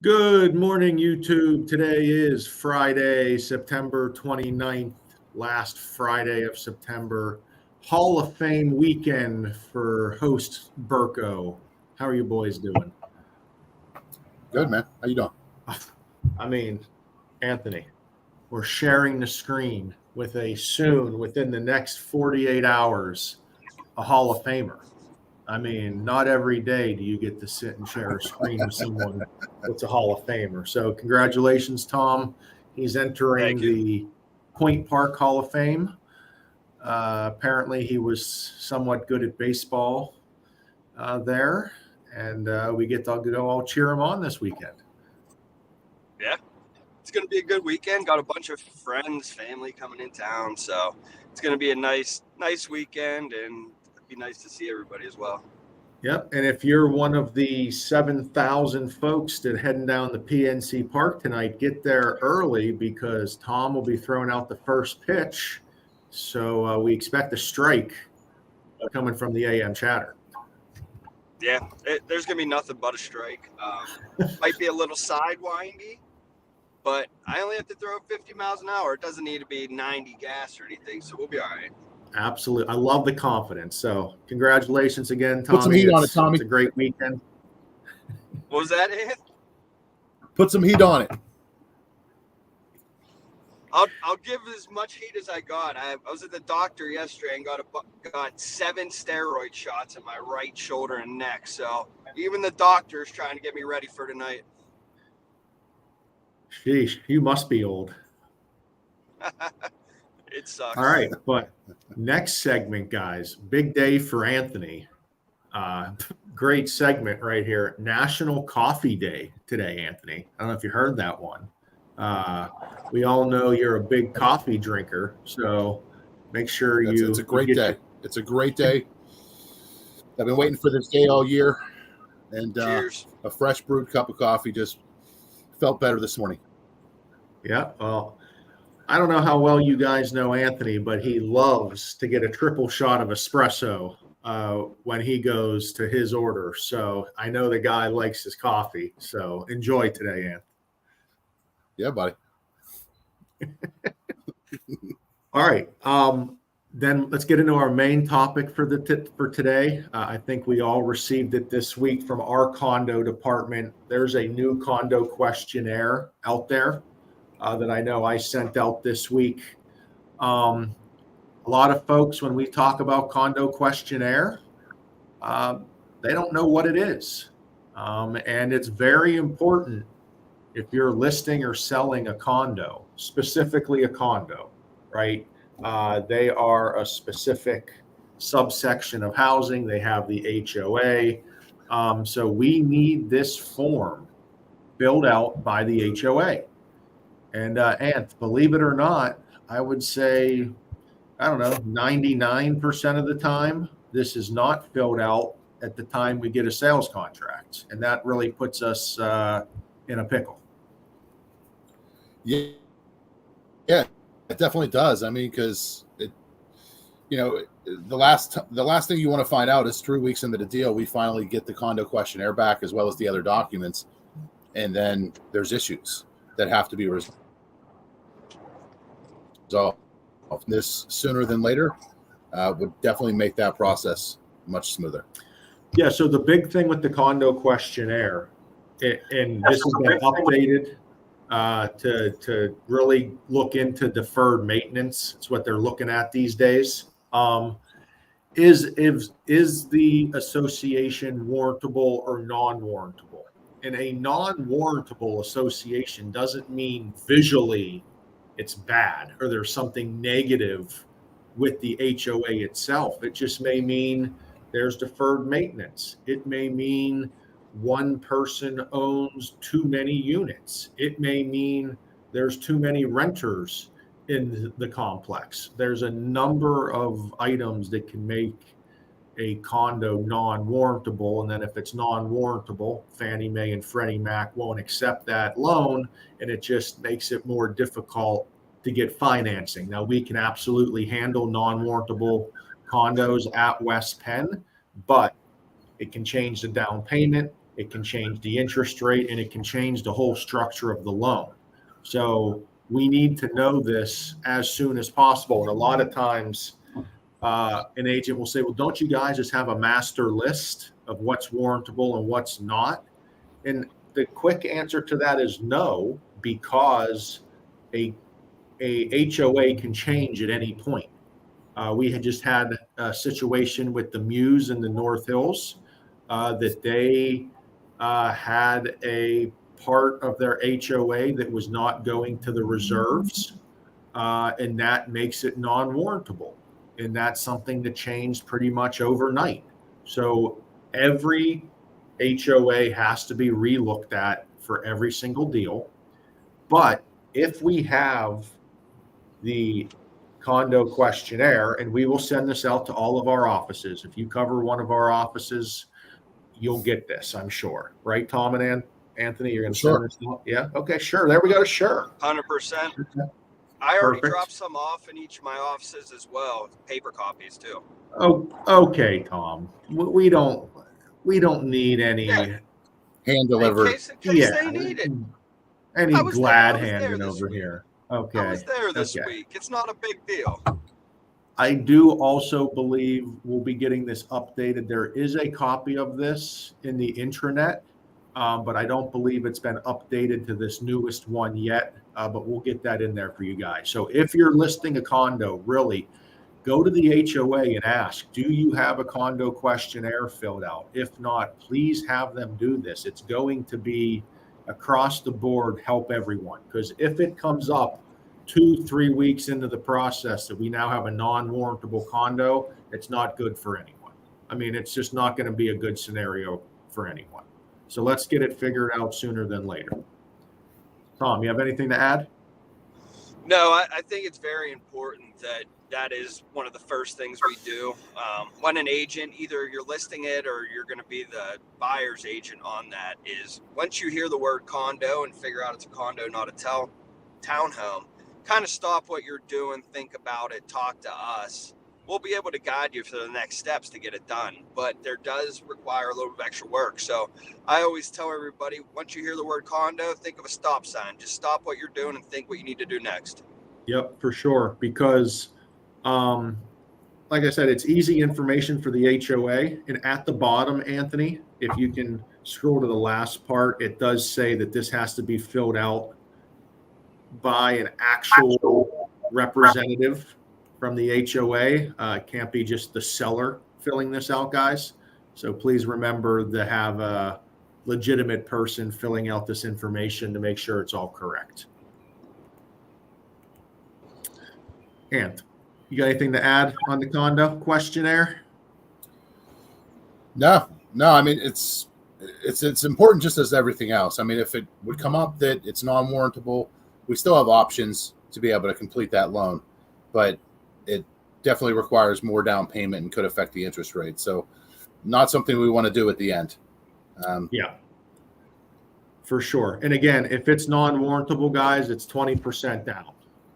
Good morning, YouTube. Today is Friday, September 29th, last Friday of September. Hall of Fame weekend for host Burko. How are you boys doing? Good, man. How you doing? I mean, Anthony, we're sharing the screen with a soon, within the next 48 hours, a Hall of Famer. I mean, not every day do you get to sit and share a screen with someone that's a Hall of Famer. So, congratulations, Tom. He's entering the Point Park Hall of Fame. Apparently, he was somewhat good at baseball there, and we get to go all cheer him on this weekend. Yeah, it's going to be a good weekend. Got a bunch of friends, family coming in town, so it's going to be a nice weekend, and it'd be nice to see everybody as well. Yep, and if you're one of the 7,000 folks that heading down the PNC Park tonight, get there early because Tom will be throwing out the first pitch. So we expect a strike coming from the AM chatter. Yeah, there's going to be nothing but a strike. Might be a little sidewindy, but I only have to throw 50 miles an hour. It doesn't need to be 90 gas or anything, so we'll be all right. Absolutely. I love the confidence. So congratulations again, Tommy. Put some heat on it, Tommy. It's a great weekend. What was that, Ed? Put some heat on it. I'll give as much heat as I got. I was at the doctor yesterday and got 7 steroid shots in my right shoulder and neck. So even the doctor is trying to get me ready for tonight. Sheesh, you must be old. It sucks. All right, but next segment, guys. Big day for Anthony. Great segment right here. National Coffee Day today, Anthony. I don't know if you heard that one. We all know you're a big coffee drinker, so make sure It's a great day. It's a great day. I've been waiting for this day all year, and a fresh brewed cup of coffee just felt better this morning. Yeah, well, I don't know how well you guys know Anthony, but he loves to get a triple shot of espresso when he goes to his order. So I know the guy likes his coffee. So enjoy today, Anthony. Yeah, buddy. All right. Then let's get into our main topic for today. I think we all received it this week from our condo department. There's a new condo questionnaire out there that I know I sent out this week. A lot of folks, when we talk about condo questionnaire, they don't know what it is. And it's very important if you're listing or selling a condo, specifically a condo, right? They are a specific subsection of housing. They have the HOA. So we need this form filled out by the HOA. And Anth, believe it or not, I would say, 99% of the time, this is not filled out at the time we get a sales contract. And that really puts us in a pickle. Yeah, it definitely does. I mean, because the last thing you want to find out is 3 weeks into the deal, we finally get the condo questionnaire back as well as the other documents, and then there's issues that have to be resolved. This sooner than later would definitely make that process much smoother. Yeah. So the big thing with the condo questionnaire, and this has been updated to really look into deferred maintenance. It's what they're looking at these days. Is the association warrantable or non-warrantable? And a non-warrantable association doesn't mean visually it's bad or there's something negative with the HOA itself. It just may mean there's deferred maintenance. It may mean one person owns too many units. It may mean there's too many renters in the complex. There's a number of items that can make a condo non-warrantable. And then if it's non-warrantable, Fannie Mae and Freddie Mac won't accept that loan, and it just makes it more difficult to get financing. Now, we can absolutely handle non-warrantable condos at West Penn, but it can change the down payment. it can change the interest rate, and it can change the whole structure of the loan. So we need to know this as soon as possible. And a lot of times an agent will say, well, don't you guys just have a master list of what's warrantable and what's not? And the quick answer to that is no, because a HOA can change at any point. We had just had a situation with the Muse in the North Hills that they had a part of their HOA that was not going to the reserves, and that makes it non-warrantable. And that's something that changed pretty much overnight. So every HOA has to be relooked at for every single deal. But if we have the condo questionnaire, and we will send this out to all of our offices. If you cover one of our offices, you'll get this, I'm sure. Right, Tom and Anthony? You're going to send this out? Yeah? Okay, sure. There we go. Sure. 100%. I already dropped some off in each of my offices as well, paper copies too. Oh, okay, Tom. We don't need any hand delivered. In case they need it. Any glad handing over here. Okay. I was there this week. It's not a big deal. I do also believe we'll be getting this updated. There is a copy of this in the intranet, but I don't believe it's been updated to this newest one yet. But we'll get that in there for you guys. So if you're listing a condo, really go to the HOA and ask, do you have a condo questionnaire filled out? If not, please have them do this. It's going to be across the board, help everyone. Because if it comes up 2-3 weeks into the process that we now have a non-warrantable condo, it's not good for anyone. I mean, it's just not going to be a good scenario for anyone. So let's get it figured out sooner than later. Tom, you have anything to add? No, I think it's very important that is one of the first things we do. When an agent, either you're listing it or you're going to be the buyer's agent on that, is once you hear the word condo and figure out it's a condo, not a townhome, kind of stop what you're doing, think about it, talk to us. We'll be able to guide you for the next steps to get it done, but there does require a little bit of extra work. So I always tell everybody, once you hear the word condo, think of a stop sign. Just stop what you're doing and think what you need to do next. Yep, for sure. Because, like I said, it's easy information for the HOA. And at the bottom, Anthony, if you can scroll to the last part, it does say that this has to be filled out by an actual representative from the HOA. It can't be just the seller filling this out, guys. So please remember to have a legitimate person filling out this information to make sure it's all correct. And you got anything to add on the condo questionnaire? No. I mean, it's important just as everything else. I mean, if it would come up that it's non-warrantable, we still have options to be able to complete that loan, but it definitely requires more down payment and could affect the interest rate. So not something we want to do at the end. Yeah, for sure. And again, if it's non-warrantable, guys, it's 20% down.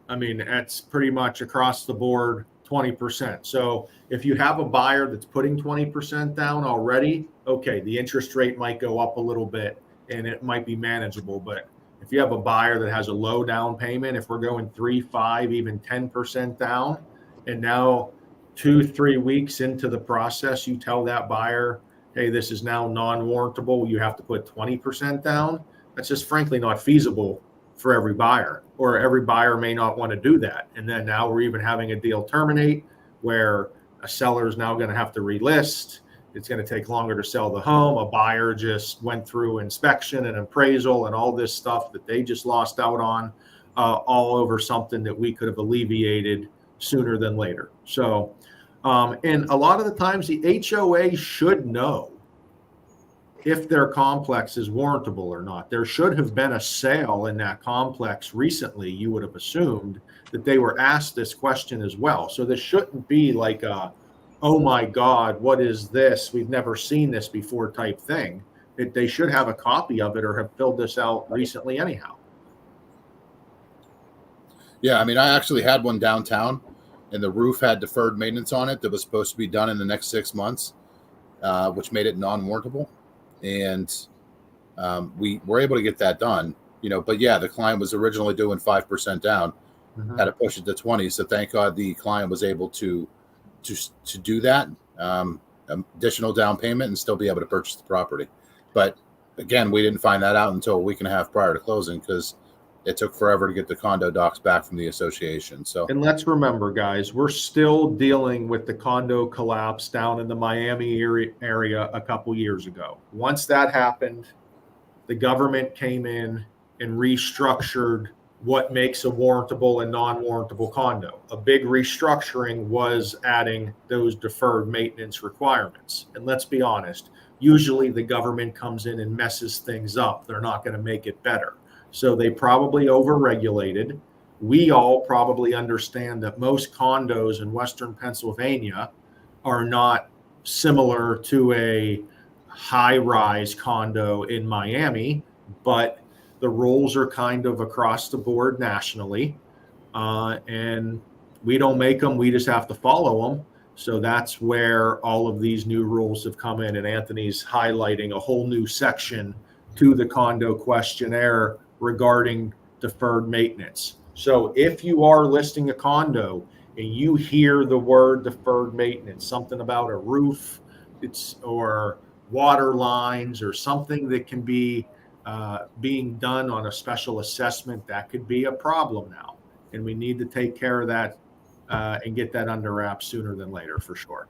I mean, that's pretty much across the board, 20%. So if you have a buyer that's putting 20% down already, okay, the interest rate might go up a little bit and it might be manageable. But if you have a buyer that has a low down payment, if we're going 3, 5, even 10% down, and now 2-3 weeks into the process, you tell that buyer, hey, this is now non-warrantable, you have to put 20% down. That's just frankly not feasible for every buyer, or every buyer may not want to do that. And then now we're even having a deal terminate where a seller is now going to have to relist. It's going to take longer to sell the home. A buyer just went through inspection and appraisal and all this stuff that they just lost out on, all over something that we could have alleviated sooner than later. So, and a lot of the times the HOA should know if their complex is warrantable or not. There should have been a sale in that complex recently. You would have assumed that they were asked this question as well. So this shouldn't be like a, oh my God, what is this? We've never seen this before type thing. They should have a copy of it or have filled this out recently anyhow. Yeah, I mean, I actually had one downtown, and the roof had deferred maintenance on it that was supposed to be done in the next 6 months, which made it non-warrantable. And We were able to get that done, but yeah, the client was originally doing 5% down, had to push it to 20. So thank God the client was able to do that additional down payment and still be able to purchase the property. But again, we didn't find that out until a week and a half prior to closing, because it took forever to get the condo docs back from the association. So, and let's remember, guys, we're still dealing with the condo collapse down in the Miami area a couple years ago. Once that happened, the government came in and restructured what makes a warrantable and non-warrantable condo. A big restructuring was adding those deferred maintenance requirements. And let's be honest, usually the government comes in and messes things up. They're not going to make it better. So they probably overregulated. We all probably understand that most condos in Western Pennsylvania are not similar to a high-rise condo in Miami, but the rules are kind of across the board nationally, and we don't make them. We just have to follow them. So that's where all of these new rules have come in, and Anthony's highlighting a whole new section to the condo questionnaire regarding deferred maintenance. So if you are listing a condo and you hear the word deferred maintenance, something about a roof, or water lines or something that can be being done on a special assessment, that could be a problem now. And we need to take care of that and get that under wraps sooner than later, for sure.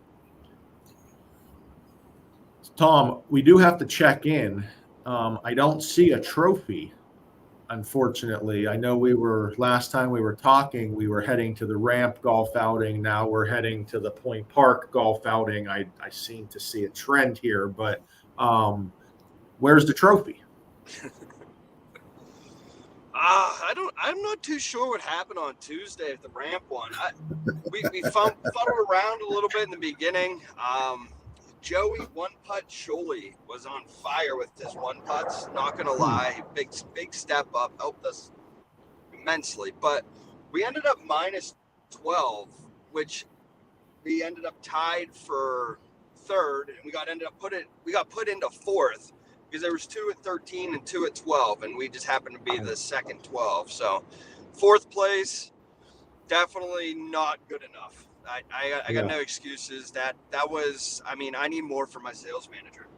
Tom, we do have to check in. I don't see a trophy, unfortunately. I know last time we were talking, we were heading to the Ramp golf outing. Now we're heading to the Point Park golf outing. I seem to see a trend here, but where's the trophy? I'm not too sure what happened on Tuesday at the Ramp one. We fuddled around a little bit in the beginning. Joey One Putt Sholey was on fire with his one putts. Not gonna lie, big step up, helped us immensely. But we ended up minus 12, which we ended up tied for third, and we got put into fourth, because there was 2 at 13 and 2 at 12, and we just happened to be the second 12. So fourth place, definitely not good enough. I got no excuses. That was, I need more for my sales manager.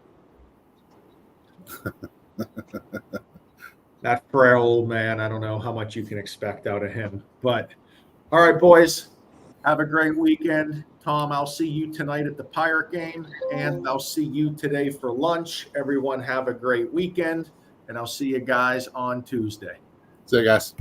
That frail old man, I don't know how much you can expect out of him. But all right, boys, have a great weekend. Tom, I'll see you tonight at the Pirate game, and I'll see you today for lunch. Everyone have a great weekend, and I'll see you guys on Tuesday. See you guys.